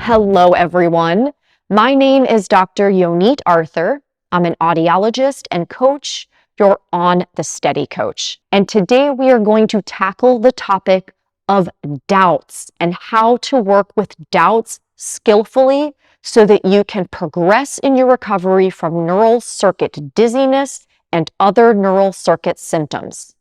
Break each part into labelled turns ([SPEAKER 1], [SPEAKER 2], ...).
[SPEAKER 1] Hello, everyone. My name is Dr. Yonit Arthur. I'm an audiologist and coach. You're on the Steady Coach. And today we are going to tackle the topic of doubts and how to work with doubts skillfully so that you can progress in your recovery from neural circuit dizziness and other neural circuit symptoms.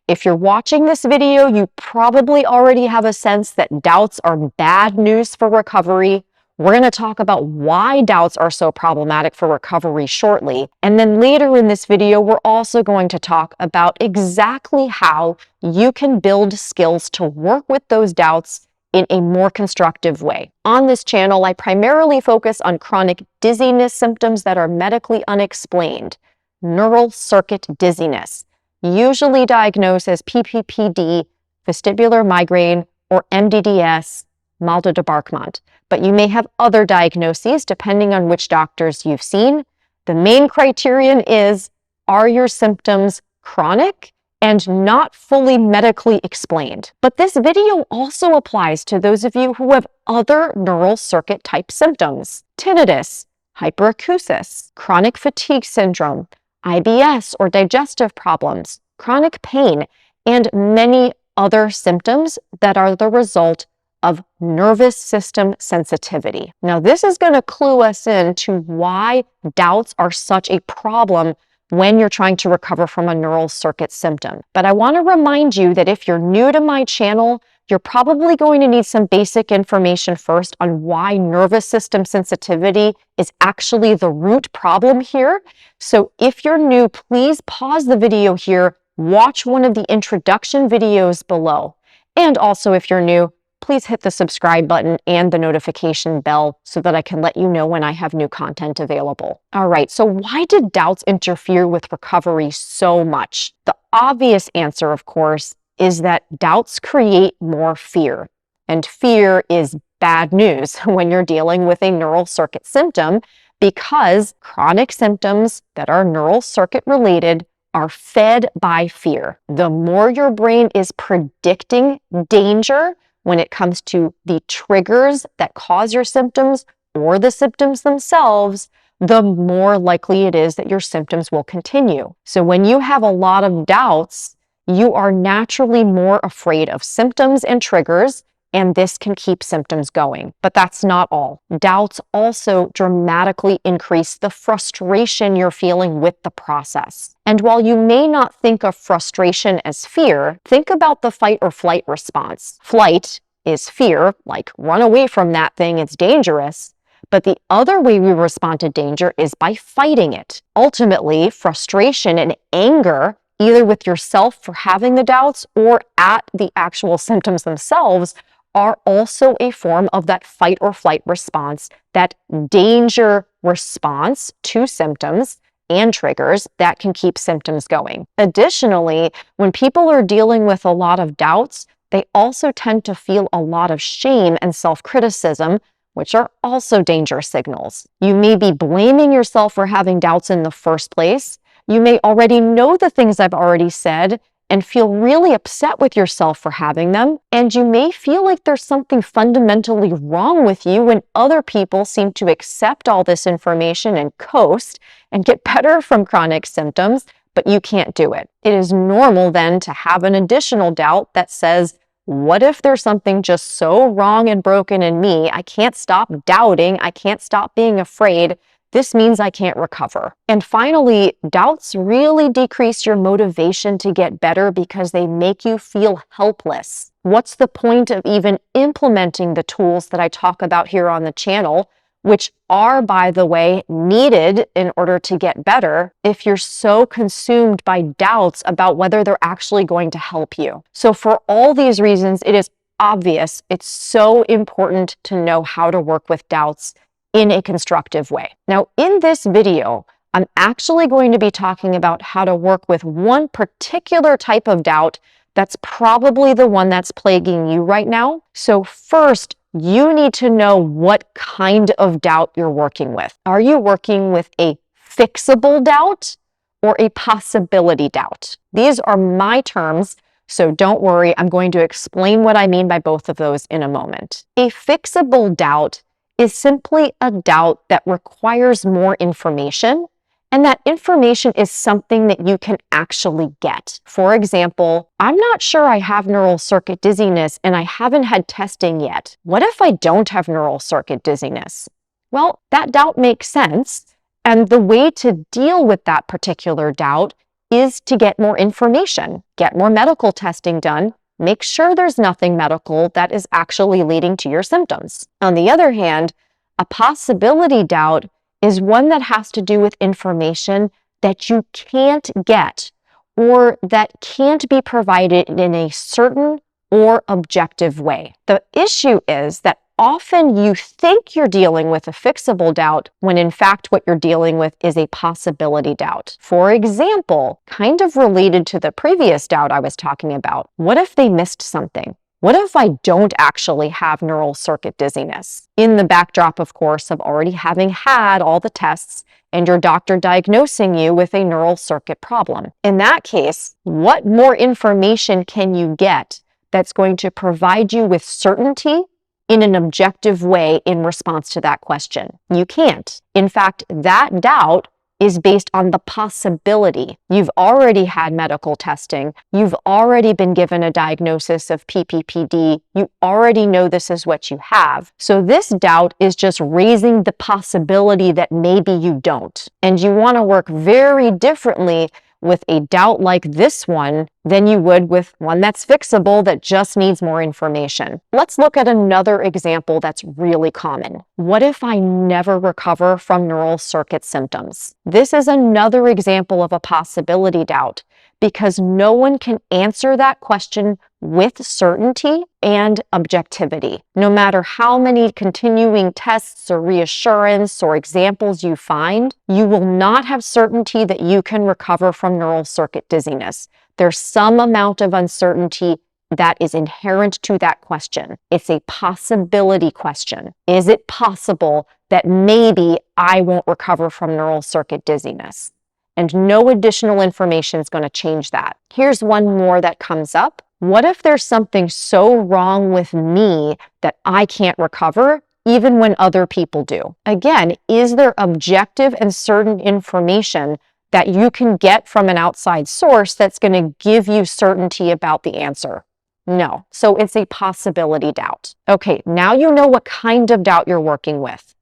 [SPEAKER 1] If you're watching this video, you probably already have a sense that doubts are bad news for recovery. We're going to talk about why doubts are so problematic for recovery shortly. And then later in this video, we're also going to talk about exactly how you can build skills to work with those doubts in a more constructive way. On this channel, I primarily focus on chronic dizziness symptoms that are medically unexplained, neural circuit dizziness, usually diagnosed as PPPD, vestibular migraine, or MdDS, mal de débarquement. But you may have other diagnoses depending on which doctors you've seen. The main criterion is, are your symptoms chronic and not fully medically explained? But this video also applies to those of you who have other neural circuit type symptoms: tinnitus, hyperacusis, chronic fatigue syndrome, IBS or digestive problems, chronic pain, and many other symptoms that are the result of nervous system sensitivity. Now, this is going to clue us in to why doubts are such a problem when you're trying to recover from a neural circuit symptom. But I want to remind you that if you're new to my channel, you're probably going to need some basic information first on why nervous system sensitivity is actually the root problem here. So if you're new, please pause the video here, watch one of the introduction videos below. And also, if you're new, please hit the subscribe button and the notification bell so that I can let you know when I have new content available. All right, so why did doubts interfere with recovery so much? The obvious answer, of course, is that doubts create more fear. And fear is bad news when you're dealing with a neural circuit symptom, because chronic symptoms that are neural circuit related are fed by fear. The more your brain is predicting danger when it comes to the triggers that cause your symptoms or the symptoms themselves, the more likely it is that your symptoms will continue. So when you have a lot of doubts, you are naturally more afraid of symptoms and triggers, and this can keep symptoms going. But that's not all. Doubts also dramatically increase the frustration you're feeling with the process. And while you may not think of frustration as fear, think about the fight or flight response. Flight is fear, like run away from that thing, it's dangerous. But the other way we respond to danger is by fighting it. Ultimately, frustration and anger, either with yourself for having the doubts or at the actual symptoms themselves, are also a form of that fight or flight response, that danger response to symptoms and triggers that can keep symptoms going. Additionally, when people are dealing with a lot of doubts, they also tend to feel a lot of shame and self-criticism, which are also danger signals. You may be blaming yourself for having doubts in the first place. You may already know the things I've already said and feel really upset with yourself for having them. And you may feel like there's something fundamentally wrong with you when other people seem to accept all this information and coast and get better from chronic symptoms, but you can't do it. It is normal then to have an additional doubt that says, what if there's something just so wrong and broken in me? I can't stop doubting. I can't stop being afraid. This means I can't recover. And finally, doubts really decrease your motivation to get better because they make you feel helpless. What's the point of even implementing the tools that I talk about here on the channel, which are, by the way, needed in order to get better, if you're so consumed by doubts about whether they're actually going to help you? So for all these reasons, it is obvious it's so important to know how to work with doubts in a constructive way. Now, in this video, I'm actually going to be talking about how to work with one particular type of doubt that's probably the one that's plaguing you right now. So first, you need to know what kind of doubt you're working with. Are you working with a fixable doubt or a possibility doubt? These are my terms, so don't worry, I'm going to explain what I mean by both of those in a moment. A fixable doubt is simply a doubt that requires more information, and that information is something that you can actually get. For example, I'm not sure I have neural circuit dizziness and I haven't had testing yet. What if I don't have neural circuit dizziness? Well, that doubt makes sense, and the way to deal with that particular doubt is to get more information, get more medical testing done, make sure there's nothing medical that is actually leading to your symptoms. On the other hand, a possibility doubt is one that has to do with information that you can't get or that can't be provided in a certain or objective way. The issue is that often you think you're dealing with a fixable doubt when in fact what you're dealing with is a possibility doubt. For example, kind of related to the previous doubt I was talking about, what if they missed something? What if I don't actually have neural circuit dizziness? In the backdrop, of course, of already having had all the tests and your doctor diagnosing you with a neural circuit problem. In that case, what more information can you get that's going to provide you with certainty in an objective way in response to that question? You can't. In fact, that doubt is based on the possibility. You've already had medical testing. You've already been given a diagnosis of PPPD. You already know this is what you have. So this doubt is just raising the possibility that maybe you don't. And you want to work very differently with a doubt like this one than you would with one that's fixable that just needs more information. Let's look at another example that's really common. What if I never recover from neural circuit symptoms? This is another example of a possibility doubt because no one can answer that question with certainty and objectivity. No matter how many continuing tests or reassurance or examples you find, you will not have certainty that you can recover from neural circuit dizziness. There's some amount of uncertainty that is inherent to that question. It's a possibility question. Is it possible that maybe I won't recover from neural circuit dizziness? And no additional information is going to change that. Here's one more that comes up. What if there's something so wrong with me that I can't recover, even when other people do? Again, is there objective and certain information that you can get from an outside source that's going to give you certainty about the answer? No. So it's a possibility doubt. Okay, now you know what kind of doubt you're working with.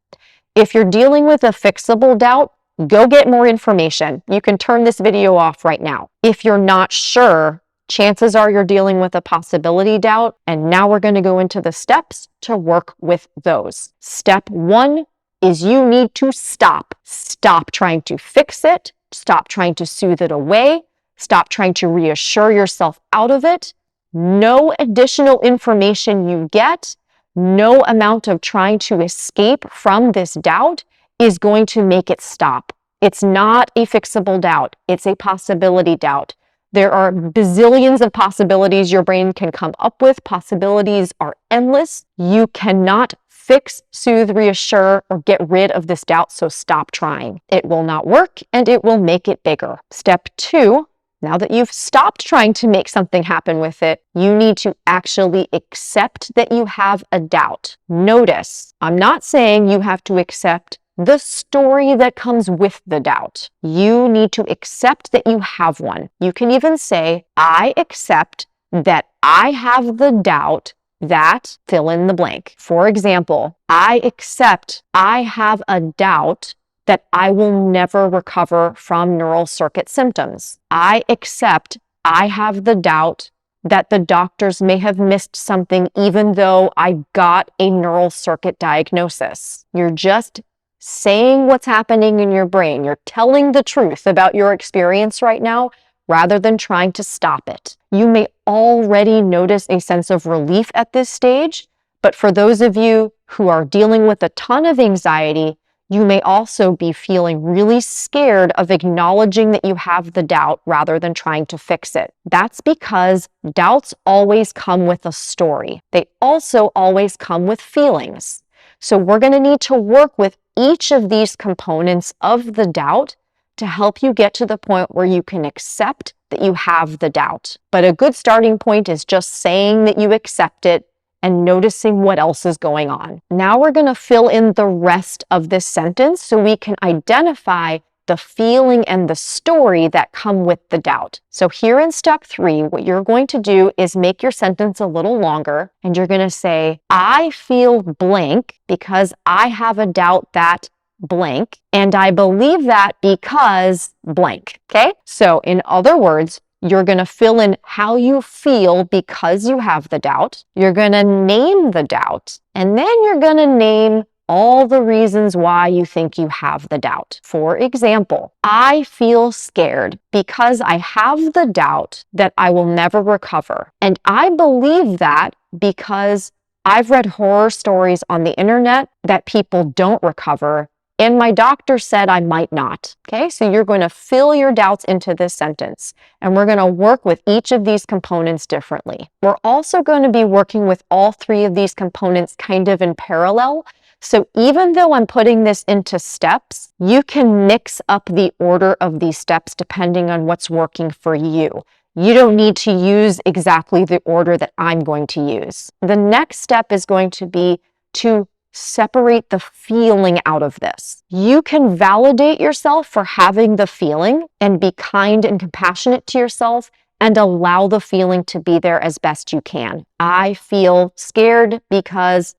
[SPEAKER 1] If you're dealing with a fixable doubt, go get more information. You can turn this video off right now. If you're not sure, chances are you're dealing with a possibility doubt, and now we're going to go into the steps to work with those. Step 1 is you need to stop. Stop trying to fix it. Stop trying to soothe it away. Stop trying to reassure yourself out of it. No additional information you get, no amount of trying to escape from this doubt is going to make it stop. It's not a fixable doubt. It's a possibility doubt. There are bazillions of possibilities your brain can come up with. Possibilities are endless. You cannot fix, soothe, reassure, or get rid of this doubt, so stop trying. It will not work, and it will make it bigger. Step 2, now that you've stopped trying to make something happen with it, you need to actually accept that you have a doubt. Notice, I'm not saying you have to accept the story that comes with the doubt. You need to accept that you have one. You can even say, I accept that I have the doubt that fill in the blank. For example, I accept I have a doubt that I will never recover from neural circuit symptoms. I accept I have the doubt that the doctors may have missed something even though I got a neural circuit diagnosis. You're just saying what's happening in your brain. You're telling the truth about your experience right now rather than trying to stop it. You may already notice a sense of relief at this stage, but for those of you who are dealing with a ton of anxiety, you may also be feeling really scared of acknowledging that you have the doubt rather than trying to fix it. That's because doubts always come with a story. They also always come with feelings. So we're going to need to work with each of these components of the doubt to help you get to the point where you can accept that you have the doubt. But a good starting point is just saying that you accept it and noticing what else is going on. Now we're going to fill in the rest of this sentence so we can identify the feeling and the story that come with the doubt. So here in step 3, what you're going to do is make your sentence a little longer, and you're going to say, I feel blank because I have a doubt that blank, and I believe that because blank. Okay? So in other words, you're going to fill in how you feel because you have the doubt. You're going to name the doubt, and then you're going to name all the reasons why you think you have the doubt. For example, I feel scared because I have the doubt that I will never recover. And I believe that because I've read horror stories on the internet that people don't recover, and my doctor said I might not. Okay, so you're going to fill your doubts into this sentence, and we're going to work with each of these components differently. We're also going to be working with all 3 of these components kind of in parallel. So even though I'm putting this into steps, you can mix up the order of these steps depending on what's working for you. You don't need to use exactly the order that I'm going to use. The next step is going to be to separate the feeling out of this. You can validate yourself for having the feeling and be kind and compassionate to yourself and allow the feeling to be there as best you can. I feel scared because ...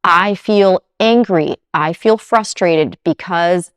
[SPEAKER 1] I feel angry. I feel frustrated because ...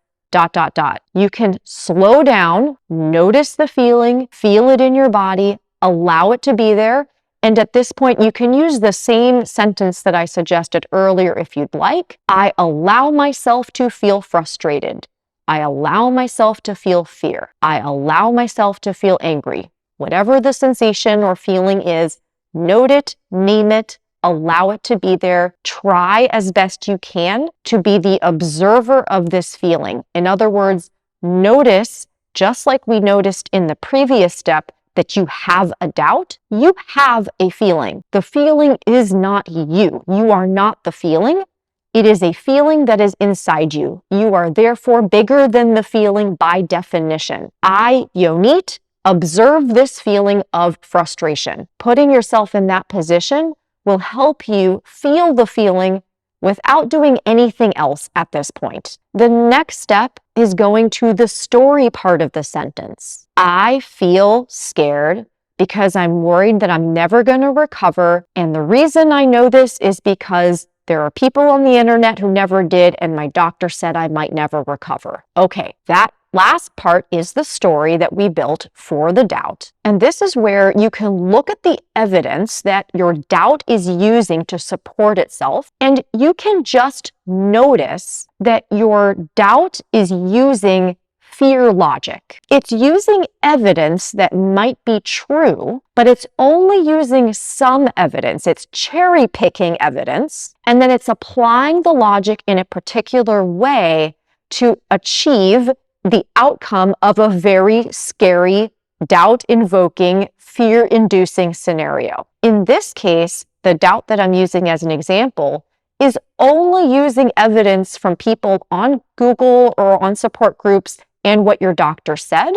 [SPEAKER 1] You can slow down, notice the feeling, feel it in your body, allow it to be there. And at this point, you can use the same sentence that I suggested earlier if you'd like. I allow myself to feel frustrated. I allow myself to feel fear. I allow myself to feel angry. Whatever the sensation or feeling is, note it, name it, allow it to be there. Try as best you can to be the observer of this feeling. In other words, notice, just like we noticed in the previous step, that you have a doubt. You have a feeling. The feeling is not you. You are not the feeling. It is a feeling that is inside you. You are therefore bigger than the feeling by definition. I, Yonit, observe this feeling of frustration. Putting yourself in that position will help you feel the feeling without doing anything else at this point. The next step is going to the story part of the sentence. I feel scared because I'm worried that I'm never going to recover. And the reason I know this is because there are people on the internet who never did, and my doctor said I might never recover. Okay, that last part is the story that we built for the doubt. And this is where you can look at the evidence that your doubt is using to support itself, and you can just notice that your doubt is using fear logic. It's using evidence that might be true, but it's only using some evidence. It's cherry picking evidence, and then it's applying the logic in a particular way to achieve the outcome of a very scary, doubt-invoking, fear-inducing scenario. In this case, the doubt that I'm using as an example is only using evidence from people on Google or on support groups and what your doctor said,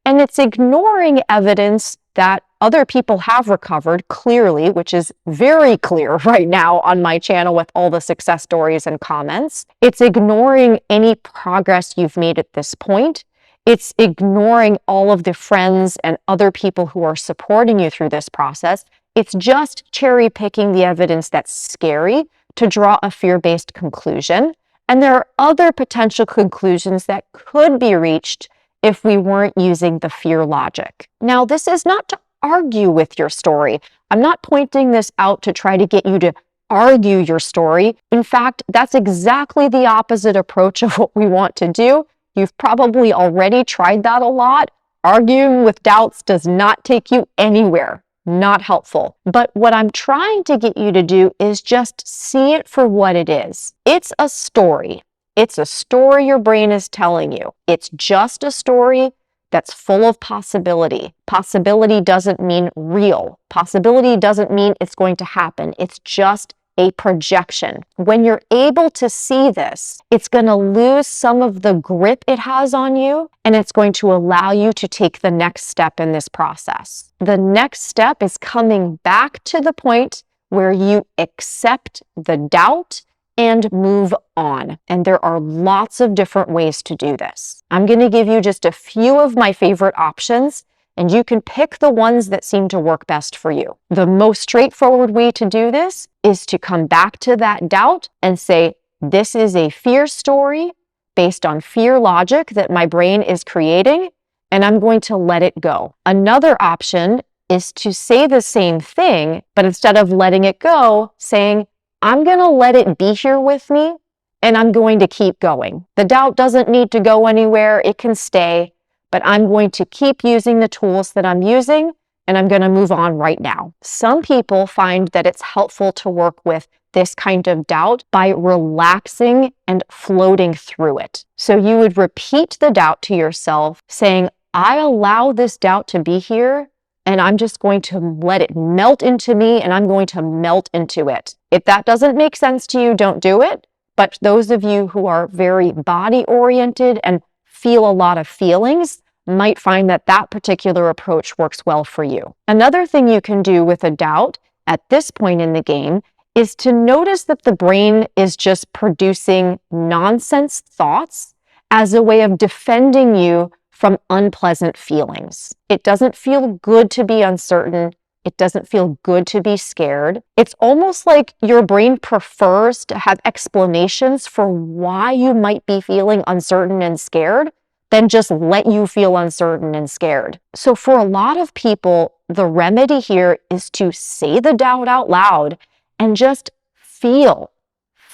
[SPEAKER 1] and it's ignoring evidence that other people have recovered clearly, which is very clear right now on my channel with all the success stories and comments. It's ignoring any progress you've made at this point. It's ignoring all of the friends and other people who are supporting you through this process. It's just cherry picking the evidence that's scary to draw a fear-based conclusion. And there are other potential conclusions that could be reached if we weren't using the fear logic. Now, this is not to argue with your story. I'm not pointing this out to try to get you to argue your story. In fact, that's exactly the opposite approach of what we want to do. You've probably already tried that a lot. Arguing with doubts does not take you anywhere. Not helpful. But what I'm trying to get you to do is just see it for what it is. It's a story. It's a story your brain is telling you. It's just a story that's full of possibility. Possibility doesn't mean real. Possibility doesn't mean it's going to happen. It's just a projection. When you're able to see this, it's going to lose some of the grip it has on you, and it's going to allow you to take the next step in this process. The next step is coming back to the point where you accept the doubt and move on. And there are lots of different ways to do this. I'm going to give you just a few of my favorite options, and you can pick the ones that seem to work best for you. The most straightforward way to do this is to come back to that doubt and say, this is a fear story based on fear logic that my brain is creating, and I'm going to let it go. Another option is to say the same thing, but instead of letting it go, saying, I'm going to let it be here with me, and I'm going to keep going. The doubt doesn't need to go anywhere. It can stay, but I'm going to keep using the tools that I'm using, and I'm going to move on right now. Some people find that it's helpful to work with this kind of doubt by relaxing and floating through it. So you would repeat the doubt to yourself, saying, I allow this doubt to be here, and I'm just going to let it melt into me, and I'm going to melt into it. If that doesn't make sense to you, don't do it. But those of you who are very body-oriented and feel a lot of feelings might find that that particular approach works well for you. Another thing you can do with a doubt at this point in the game is to notice that the brain is just producing nonsense thoughts as a way of defending you from unpleasant feelings. It doesn't feel good to be uncertain. It doesn't feel good to be scared. It's almost like your brain prefers to have explanations for why you might be feeling uncertain and scared than just let you feel uncertain and scared. So for a lot of people, the remedy here is to say the doubt out loud and just feel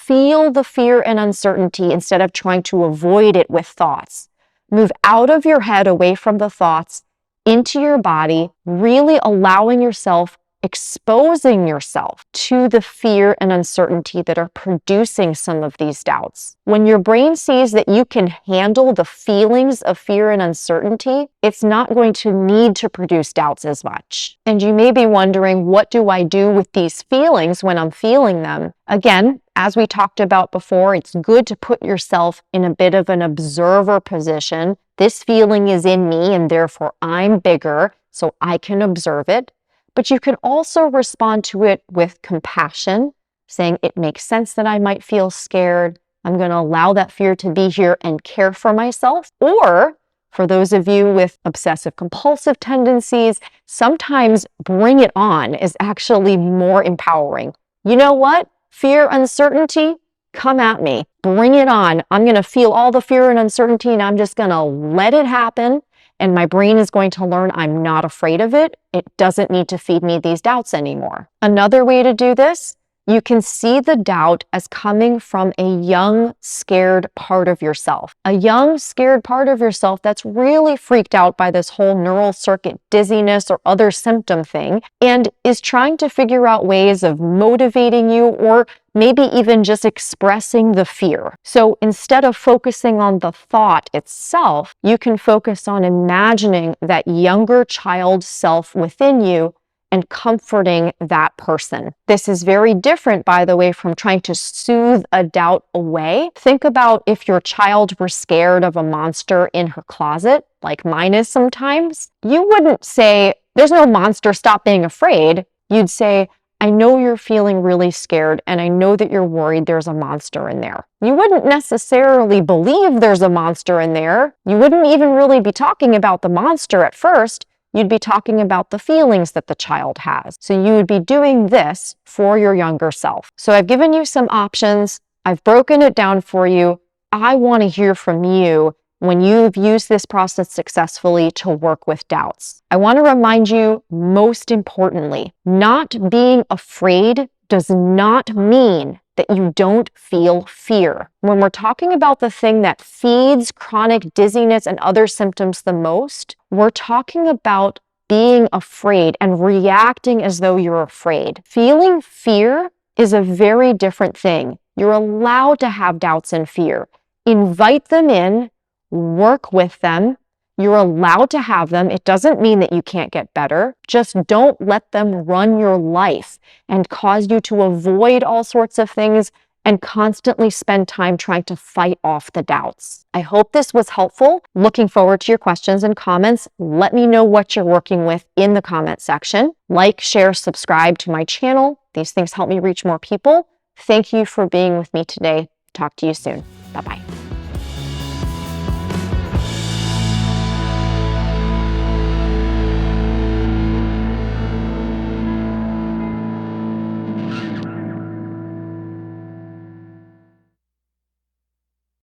[SPEAKER 1] the fear and uncertainty instead of trying to avoid it with thoughts. Move out of your head, away from the thoughts, into your body, really allowing yourself, exposing yourself to the fear and uncertainty that are producing some of these doubts. When your brain sees that you can handle the feelings of fear and uncertainty, it's not going to need to produce doubts as much. And you may be wondering, what do I do with these feelings when I'm feeling them? Again, as we talked about before, it's good to put yourself in a bit of an observer position. This feeling is in me, and therefore I'm bigger, so I can observe it. But you can also respond to it with compassion, saying it makes sense that I might feel scared. I'm going to allow that fear to be here and care for myself. Or for those of you with obsessive compulsive tendencies, sometimes bring it on is actually more empowering. You know what? Fear, uncertainty, come at me. Bring it on. I'm going to feel all the fear and uncertainty, and I'm just going to let it happen. And my brain is going to learn I'm not afraid of it. It doesn't need to feed me these doubts anymore. Another way to do this, you can see the doubt as coming from a young, scared part of yourself. A young, scared part of yourself that's really freaked out by this whole neural circuit dizziness or other symptom thing, and is trying to figure out ways of motivating you or maybe even just expressing the fear. So instead of focusing on the thought itself, you can focus on imagining that younger child self within you and comforting that person. This is very different, by the way, from trying to soothe a doubt away. Think about if your child were scared of a monster in her closet, like mine is sometimes. You wouldn't say, there's no monster, stop being afraid. You'd say, I know you're feeling really scared, and I know that you're worried there's a monster in there. You wouldn't necessarily believe there's a monster in there. You wouldn't even really be talking about the monster at first. You'd be talking about the feelings that the child has. So you would be doing this for your younger self. So I've given you some options. I've broken it down for you. I want to hear from you when you've used this process successfully to work with doubts. I want to remind you, most importantly, not being afraid does not mean that you don't feel fear. When we're talking about the thing that feeds chronic dizziness and other symptoms the most, we're talking about being afraid and reacting as though you're afraid. Feeling fear is a very different thing. You're allowed to have doubts and fear. Invite them in, work with them. You're allowed to have them. It doesn't mean that you can't get better. Just don't let them run your life and cause you to avoid all sorts of things and constantly spend time trying to fight off the doubts. I hope this was helpful. Looking forward to your questions and comments. Let me know what you're working with in the comment section. Like, share, subscribe to my channel. These things help me reach more people. Thank you for being with me today. Talk to you soon. Bye-bye.